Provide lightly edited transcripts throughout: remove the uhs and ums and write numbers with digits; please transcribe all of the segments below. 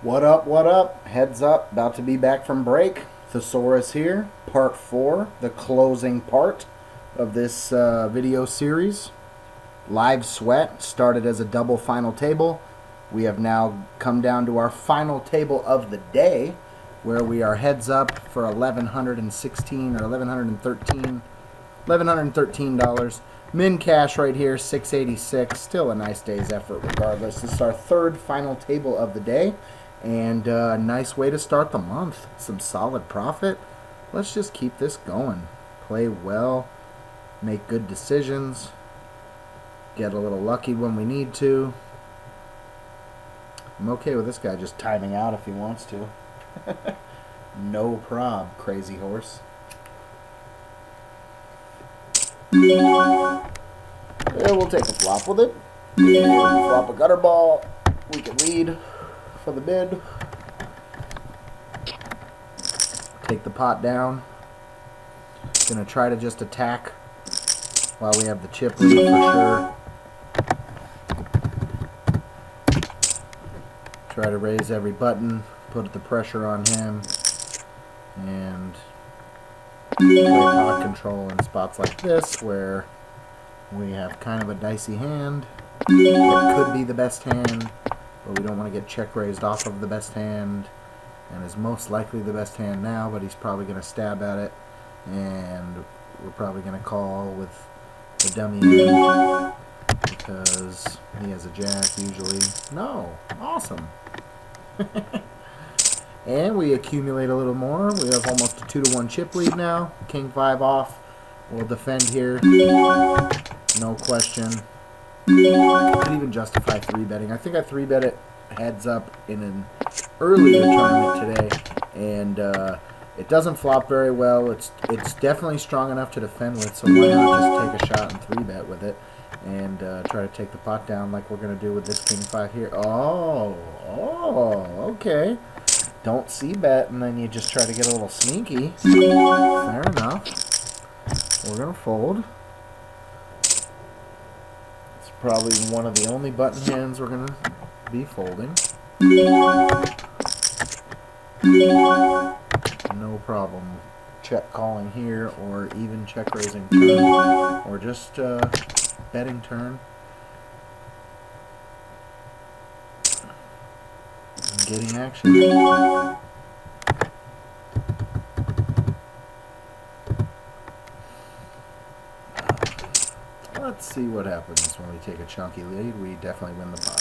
What up, what up? Heads up, about to be back from break. TheSaurus here, part 4, the closing part of this video series. Live Sweat started as a double final table. We have now come down to our final table of the day, where we are heads up for $1,116 or $1,113. Min cash right here, $686. Still a nice day's effort regardless. This is our third final table of the day. And a nice way to start the month. Some solid profit. Let's just keep this going. Play well. Make good decisions. Get a little lucky when we need to. I'm okay with this guy just timing out if he wants to. No prob, crazy horse. Yeah, we'll take a flop with it. And flop a gutter ball. We can lead for the bid. Take the pot down. Gonna try to just attack while we have the chip lead for sure. Try to raise every button, put the pressure on him, and play pot control in spots like this where we have kind of a dicey hand. It could be the best hand, but we don't want to get check raised off of the best hand, and is most likely the best hand now, but he's probably going to stab at it, and we're probably going to call with the dummy end because he has a jack usually. No, awesome. And we accumulate a little more. We have almost a 2-to-1 chip lead now. King 5 off. We'll defend here. No question. Could even justify 3-betting. I think I 3-bet it heads up in an earlier tournament today, and it doesn't flop very well. It's definitely strong enough to defend with, so why not just take a shot and 3-bet with it and try to take the pot down like we're going to do with this King 5 here. Oh, okay. Don't c-bet, and then you just try to get a little sneaky. Fair enough. We're going to fold. It's probably one of the only button hands we're going to be folding. No problem check calling here, or even check raising turn, or just betting turn. And getting action. Let's see what happens when we take a chunky lead. We definitely win the pot.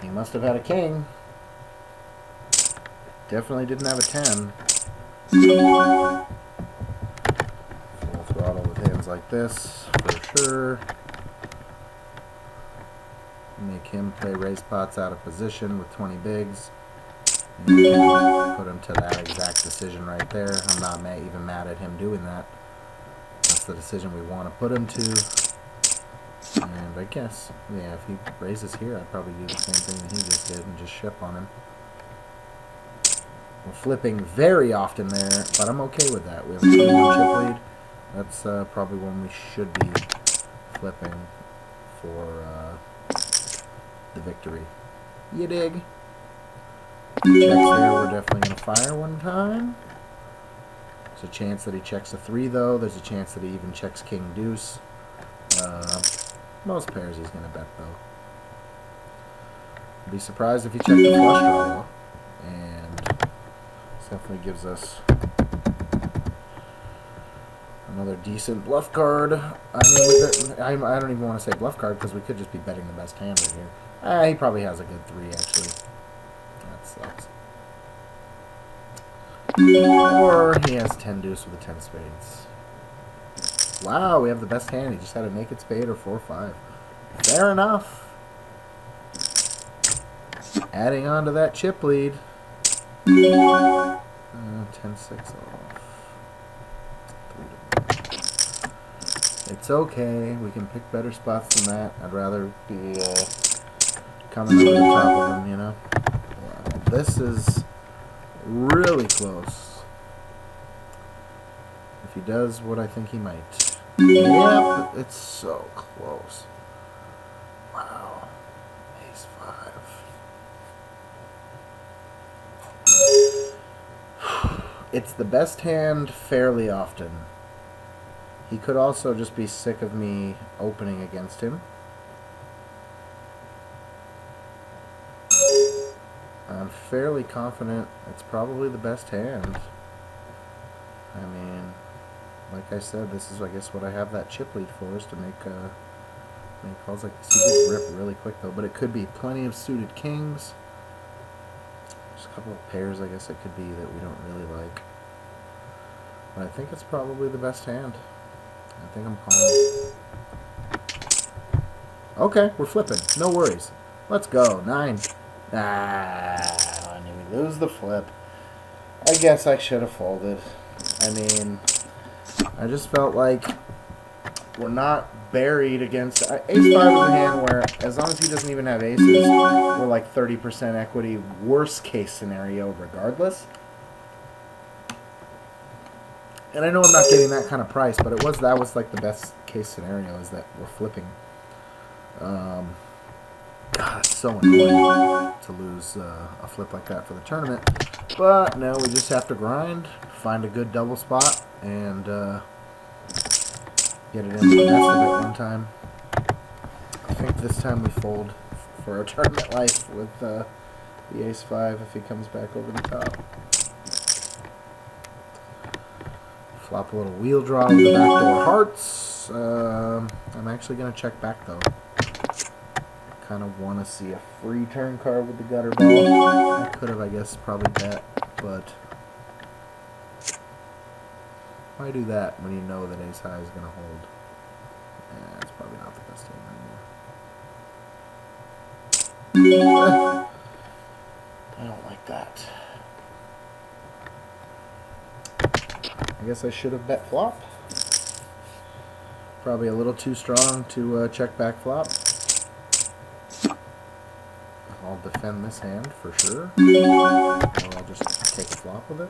He must have had a king. Definitely didn't have a 10. Full throttle with hands like this, for sure. Make him play raise pots out of position with 20 bigs. And put him to that exact decision right there. I'm not even mad at him doing that. That's the decision we want to put him to. And I guess, yeah, if he raises here, I'd probably do the same thing that he just did and just ship on him. We're flipping very often there, but I'm okay with that. We have a 2-1 chip lead. That's probably when we should be flipping for the victory. You dig? Checks here, we're definitely going to fire one time. There's a chance that he checks a 3, though. There's a chance that he even checks king deuce. Most pairs he's going to bet, though. I'd be surprised if he checked the flush draw, though. And this definitely gives us another decent bluff card. I mean, I don't even want to say bluff card because we could just be betting the best hand right here. He probably has a good 3, actually. That sucks. Or he has 10 deuce with a 10 spades. Wow, we have the best hand. He just had a naked spade or 4-5. Fair enough. Adding on to that chip lead. 10-6 off. It's okay. We can pick better spots than that. I'd rather be coming over the top of him, you know. Wow. This is really close. If he does what I think he might. Yep, it's so close. Wow. Ace 5. It's the best hand fairly often. He could also just be sick of me opening against him. I'm fairly confident it's probably the best hand. I mean, like I said, this is, I guess, what I have that chip lead for, is to make calls like this. He did rip really quick, though, but it could be plenty of suited kings. There's a couple of pairs, I guess, it could be that we don't really like. But I think it's probably the best hand. I think I'm calling. Okay, we're flipping. No worries. Let's go. 9. And we lose the flip. I guess I should have folded. I mean, I just felt like we're not buried against... Ace-5 is a hand where, as long as he doesn't even have aces, we're like 30% equity, worst case scenario regardless. And I know I'm not getting that kind of price, but that was like the best case scenario, is that we're flipping. God, it's so annoying to lose a flip like that for the tournament. But no, we just have to grind, find a good double spot, and get it in the best of it one time. I think this time we fold for our tournament life with the ace-5 if he comes back over the top. Flop a little wheel draw with the backdoor hearts. I'm actually going to check back, though. Kind of want to see a free turn card with the gutter ball. I could have, I guess, probably bet, but why do that when you know that ace high is going to hold? Yeah, it's probably not the best hand anymore. I don't like that. I guess I should have bet flop. Probably a little too strong to check back flop. I'll defend this hand for sure. Or I'll just take a flop with it.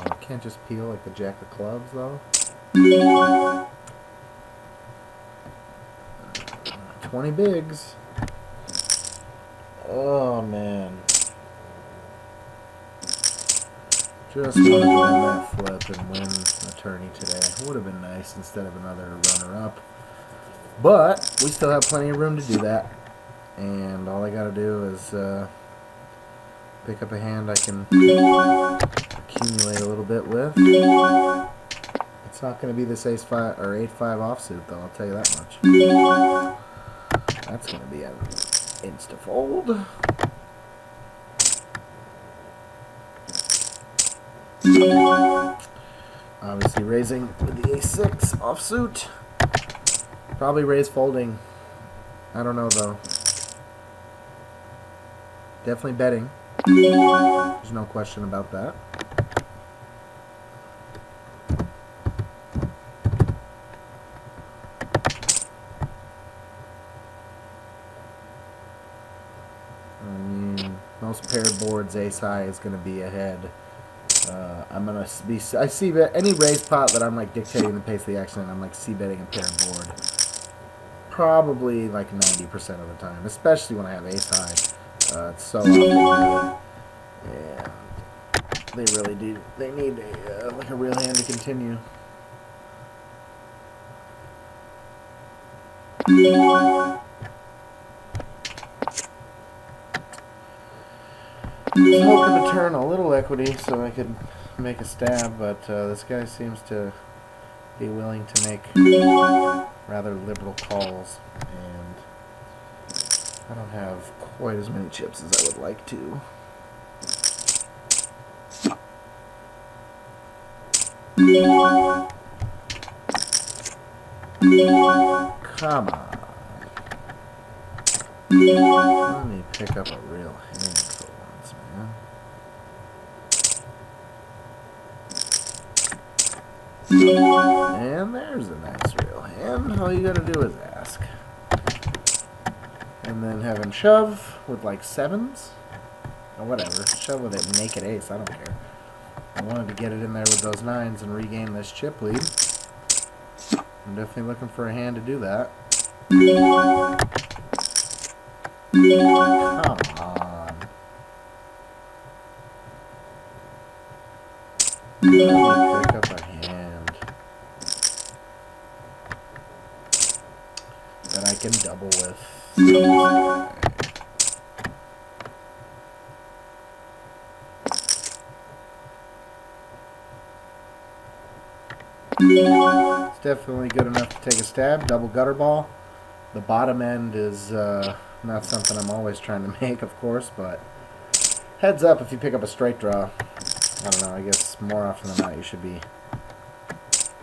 I can't just peel like the jack of clubs, though. 20 bigs. Oh, man. Just wanted to win that flip and win a tourney today. Would have been nice instead of another runner-up. But we still have plenty of room to do that. And all I got to do is pick up a hand I can accumulate a little bit with. It's not going to be this ace-5 or 8-5 offsuit, though, I'll tell you that much. That's going to be an insta-fold. Obviously raising with the ace-6 offsuit. Probably raise folding. I don't know, though. Definitely betting. There's no question about that. I mean, most paired boards, ace high is going to be ahead. I'm gonna be. I see bet any raise pot that I'm like dictating the pace of the action, and I'm like c-betting a paired board. Probably like 90% of the time, especially when I have ace high. It's so often good. Yeah, they really do. They need like a real hand to continue. I was hoping to turn a little equity so I could make a stab, but this guy seems to be willing to make rather liberal calls, and I don't have quite as many chips as I would like to. Come on. Let me pick up a real hand for once, man. And there's a nice real hand. All you gotta do is ask. And then have him shove with like 7s. Or whatever. Shove with a naked ace, I don't care. I wanted to get it in there with those 9s and regain this chip lead. I'm definitely looking for a hand to do that. Come on. Let me pick up a hand that I can double with. It's definitely good enough to take a stab. Double gutter ball. The bottom end is not something I'm always trying to make, of course, but heads up if you pick up a straight draw. I don't know, I guess more often than not you should be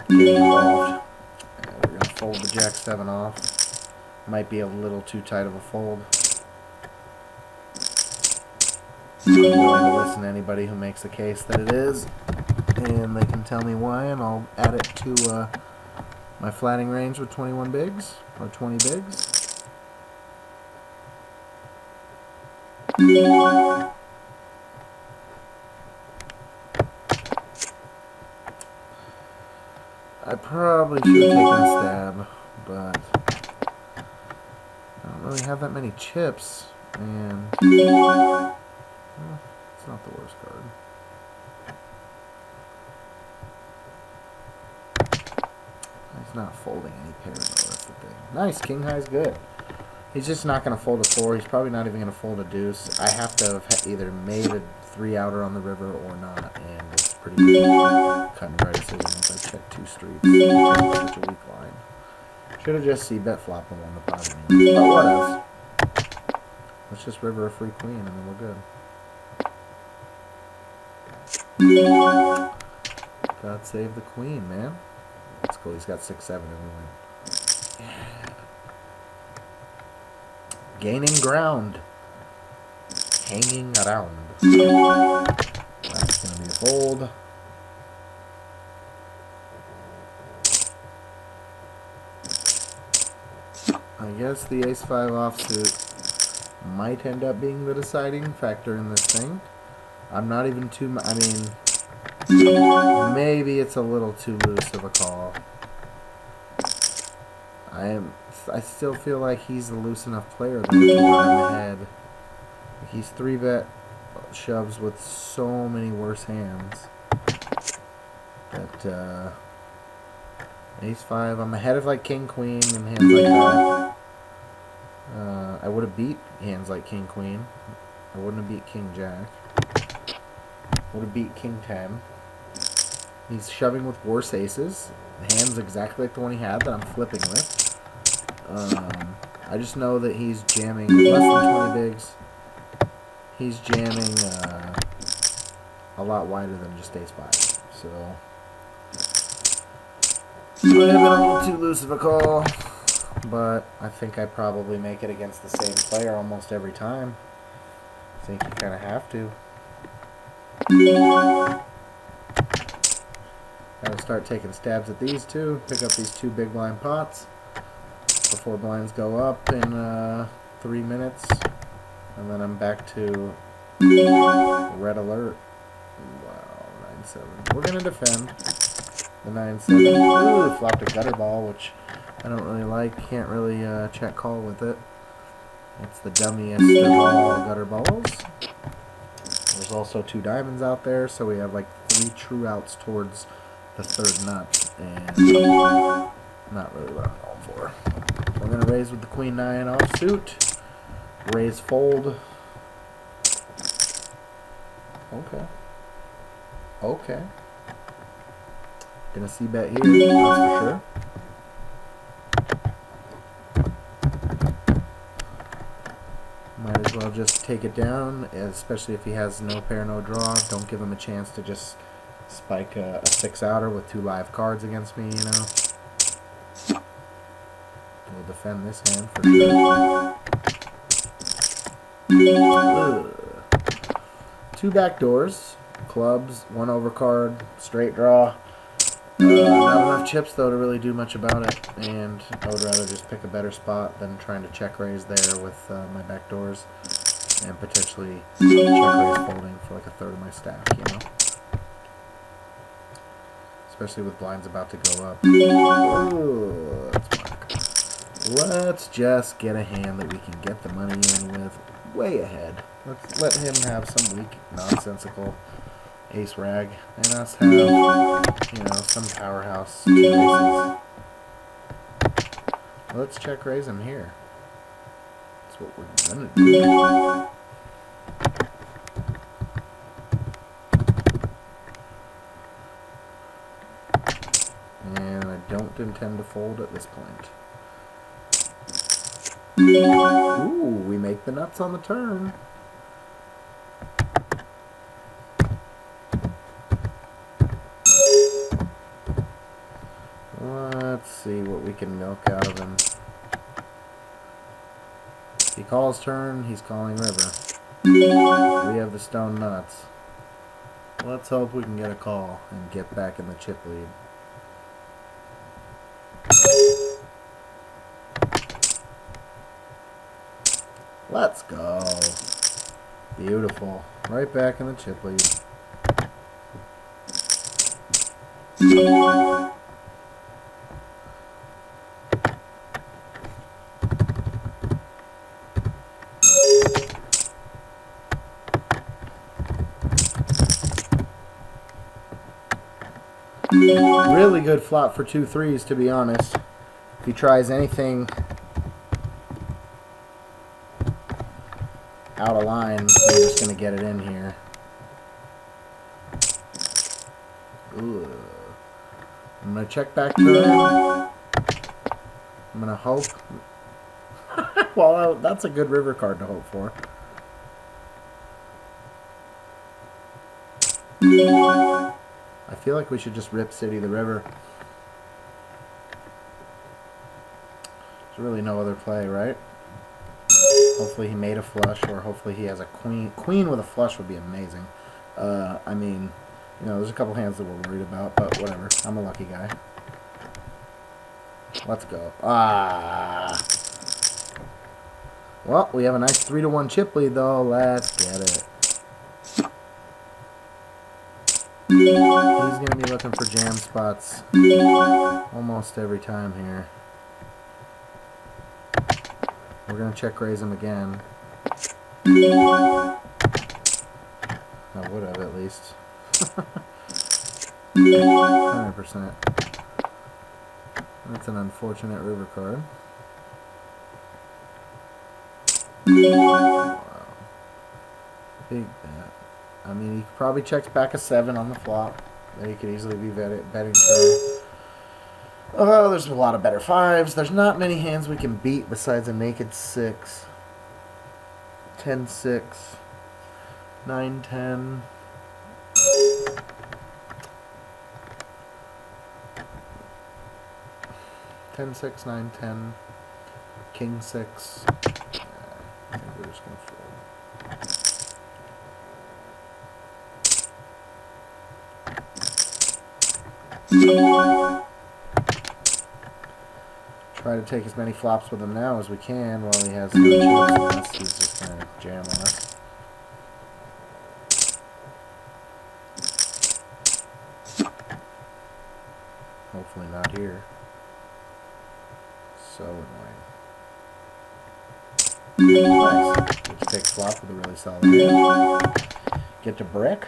getting involved. And we're going to fold the Jack 7 off. Might be a little too tight of a fold. I'm willing to listen to anybody who makes a case that it is, and they can tell me why, and I'll add it to my flatting range with 21 bigs, or 20 bigs. I probably should have taken a stab, but I don't really have that many chips, and well, it's not the worst card. He's not folding any pair, though, that's the thing. Nice, king high's good. He's just not going to fold a 4. He's probably not even going to fold a deuce. I have to have either made a 3-outer on the river or not, and it's pretty cut and dry decision once I check 2 streets. It's such a weak line. Should have just bet flop and won the pot anyway. But what else? Let's just river a free queen, and then we're good. God save the queen, man. That's cool. He's got 6-7 and we win. Yeah. Gaining ground. Hanging around. That's going to be a fold. I guess the ace-5 offsuit might end up being the deciding factor in this thing. I'm not even too... I mean... Maybe it's a little too loose of a call. I still feel like he's a loose enough player though to win the head. He's 3-bet shoves with so many worse hands that ace-5. I'm ahead of like king queen and hands like that. I would have beat hands like king queen. I wouldn't have beat king jack. Would have beat king 10. He's shoving with worse aces. The hand's exactly like the one he had that I'm flipping with. I just know that he's jamming less than 20 bigs. He's jamming a lot wider than just ace-5. So, might have been a little too loose of a call. But I think I probably make it against the same player almost every time. I think you kind of have to. Gotta start taking stabs at these two. Pick up these 2 big blind pots before blinds go up in 3 minutes. And then I'm back to red alert. Wow, 9-7. We're gonna defend the 9-7. Ooh, flopped a gutter ball, which I don't really like. Can't really check call with it. It's the dummiest of all gutter balls. There's also 2 diamonds out there, so we have like 3 true outs towards the 3rd nut, and not really what I'm going for. We're going to raise with the queen 9 offsuit. Raise fold. Okay. Okay. Gonna see bet here, that's for sure. Might as well just take it down, especially if he has no pair, no draw. Don't give him a chance to just spike a 6-outer with 2 live cards against me, you know. We'll defend this hand for sure. Ugh. 2 back doors, clubs, 1 overcard, straight draw. Not enough chips though to really do much about it, and I would rather just pick a better spot than trying to check raise there with my back doors and potentially check raise folding for like a 1/3 of my stack, you know. Especially with blinds about to go up. Ooh, that's mark. Let's just get a hand that we can get the money in with way ahead. Let's let him have some weak, nonsensical ace rag, and us have, you know, some powerhouse two aces. Let's check raise him here. That's what we're gonna do. And I don't intend to fold at this point. Ooh, we make the nuts on the turn. Let's see what we can milk out of him. If he calls turn, he's calling river. We have the stone nuts. Let's hope we can get a call and get back in the chip lead. Let's go. Beautiful. Right back in the chip lead. Really good flop for 2 3s, to be honest. If he tries anything out of line, we're just going to get it in here. Ooh. I'm going to check back turn. I'm going to hope. Well, that's a good river card to hope for. I feel like we should just rip City the river. There's really no other play, right? Hopefully he made a flush, or hopefully he has a queen. Queen with a flush would be amazing. I mean, you know, there's a couple hands that we're worried about, but whatever. I'm a lucky guy. Let's go. Ah. Well, we have a nice 3-1 chip lead, though. Let's get it. He's going to be looking for jam spots almost every time here. We're going to check raise him again. I would have, at least. 100%. That's an unfortunate river card. Wow. Big bet. I mean, he probably checks back a 7 on the flop. Then he could easily be betting turn. Oh, there's a lot of better 5s. There's not many hands we can beat besides a naked 6. 10-6. 9-10. Ten, 6, 9, 10. King 6. I think we're just going to fold. Try to take as many flops with him now as we can while he has no chips on us. He's just going to jam on us. Hopefully not here. So annoying. Nice. Let's take flop with a really solid hand. Get to brick.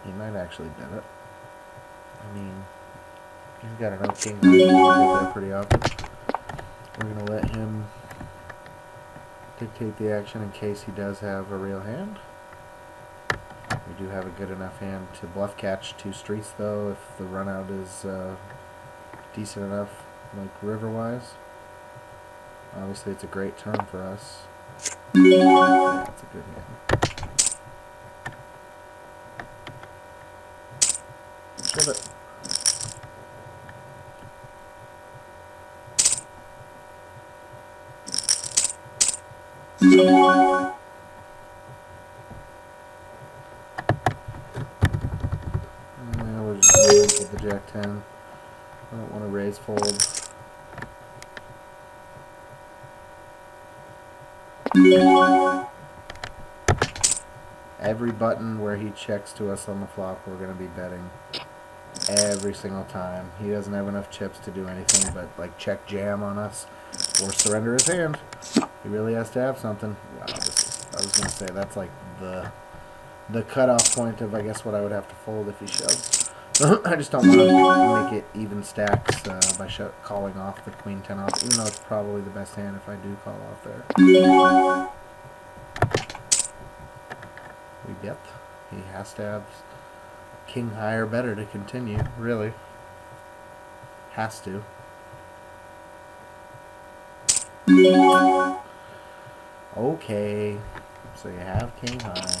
He might actually bet it. I mean, he's got an king. We get there pretty often. We're going to let him dictate the action in case he does have a real hand. We do have a good enough hand to bluff catch 2 streets, though, if the run out is decent enough, like river-wise. Obviously, it's a great turn for us. Yeah, it's a good hand. Shove it. Now we're just going to wait with the Jack-10. I don't want to raise fold. every button where he checks to us on the flop, we're going to be betting every single time. He doesn't have enough chips to do anything but like check jam on us or surrender his hand. He really has to have something. Wow, I was going to say that's like the cutoff point of, I guess, what I would have to fold if he shoves. I just don't want to make it even stacks by calling off the queen 10 off, even though it's probably the best hand if I do call off there. We bet. He has to have king high or better to continue, really. Has to. Okay. So you have king high.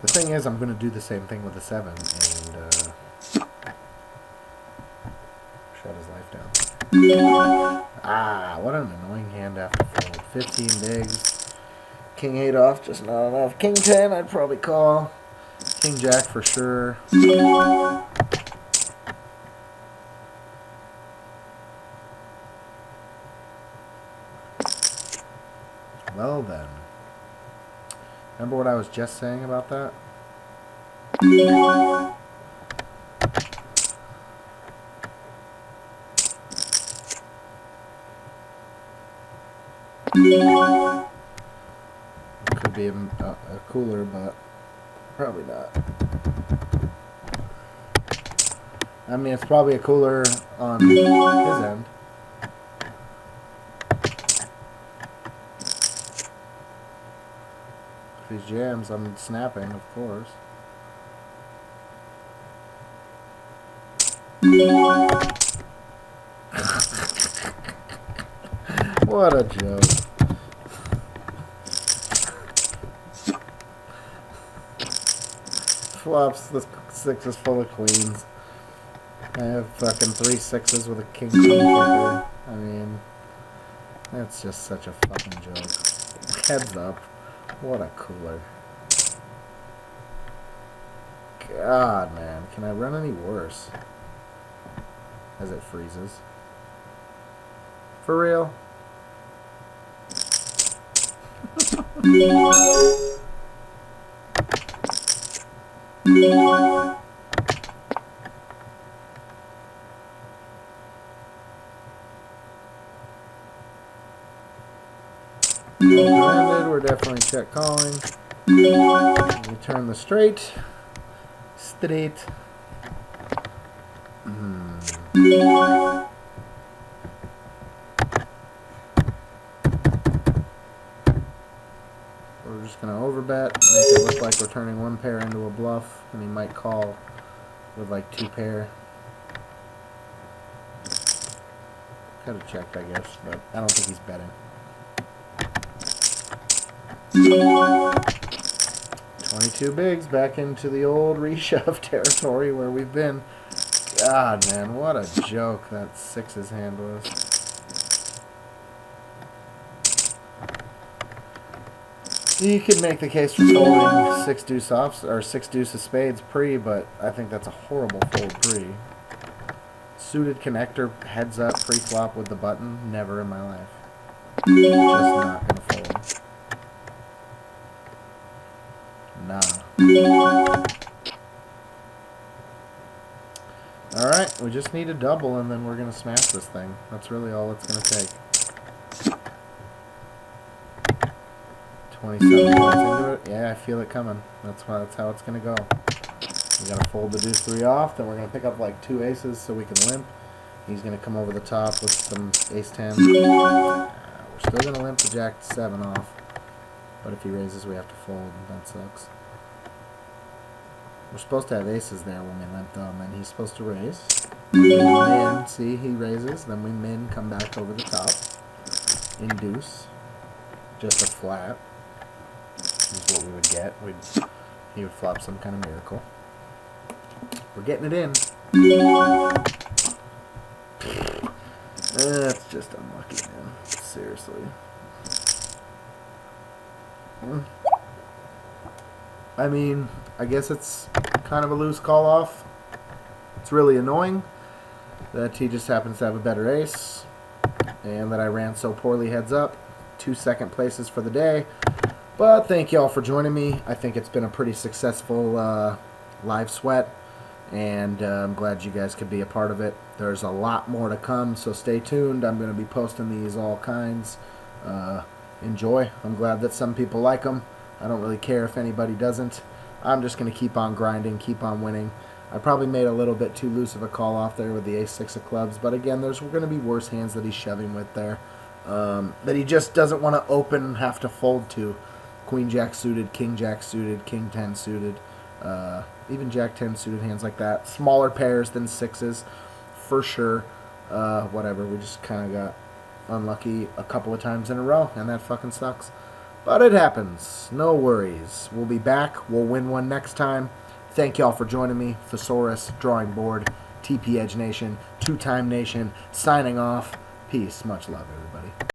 The thing is, I'm going to do the same thing with the 7 and shut his life down. Ah, what an annoying hand after fold. 15 bigs. King 8 off, just not enough. King 10, I'd probably call. King Jack for sure. Well then. Remember what I was just saying about that? It could be a cooler, but probably not. I mean, it's probably a cooler on his end. If he jams, I'm snapping, of course. What a joke. Flops, the 6 is full of queens. I have fucking 3 6s with a king queen kicker. I mean, that's just such a fucking joke. Heads up. What a cooler. God, man. Can I run any worse? As it freezes. For real? We're definitely check calling. We turn the straight. Straight. We're just going to overbet, make it look like we're turning one pair into a bluff, and he might call with like 2 pair. Could have checked, I guess, but I don't think he's betting. 22 bigs, back into the old reshove territory where we've been. God, man, what a joke that 6's hand was. You could make the case for folding 6 deuce offs or 6 deuce of spades pre, but I think that's a horrible fold pre. Suited connector heads up pre-flop with the button, never in my life. Just not gonna fold. Nah. Alright, we just need a double and then we're gonna smash this thing. That's really all it's gonna take. 27 points into it. Yeah, I feel it coming. That's how it's gonna go. We gotta fold the deuce 3 off, then we're gonna pick up like 2 aces so we can limp. He's gonna come over the top with some ace 10. We're still gonna limp the jack 7 off, but if he raises, we have to fold. That sucks. We're supposed to have aces there when we limp them, and he's supposed to raise. We min, see, he raises, then we min, come back over the top. In deuce. Just a flat. Is what we would get. He would flop some kind of miracle. We're getting it in. That's just unlucky, man. Seriously. I mean, I guess it's kind of a loose call off. It's really annoying that he just happens to have a better ace and that I ran so poorly heads up. 2 second places for the day. But thank you all for joining me. I think it's been a pretty successful live sweat, and I'm glad you guys could be a part of it. There's a lot more to come, so stay tuned. I'm going to be posting these all kinds. Enjoy. I'm glad that some people like them. I don't really care if anybody doesn't. I'm just going to keep on grinding, keep on winning. I probably made a little bit too loose of a call off there with the ace-6 of clubs, but again, there's going to be worse hands that he's shoving with there, that he just doesn't want to open and have to fold to. Queen Jack suited, King Jack suited, King 10 suited, even Jack 10 suited hands like that. Smaller pairs than sixes, for sure. Whatever, we just kind of got unlucky a couple of times in a row, and that fucking sucks. But it happens. No worries. We'll be back. We'll win one next time. Thank y'all for joining me. TheSaurus, Drawing Board, TP Edge Nation, Two Time Nation, signing off. Peace. Much love, everyone.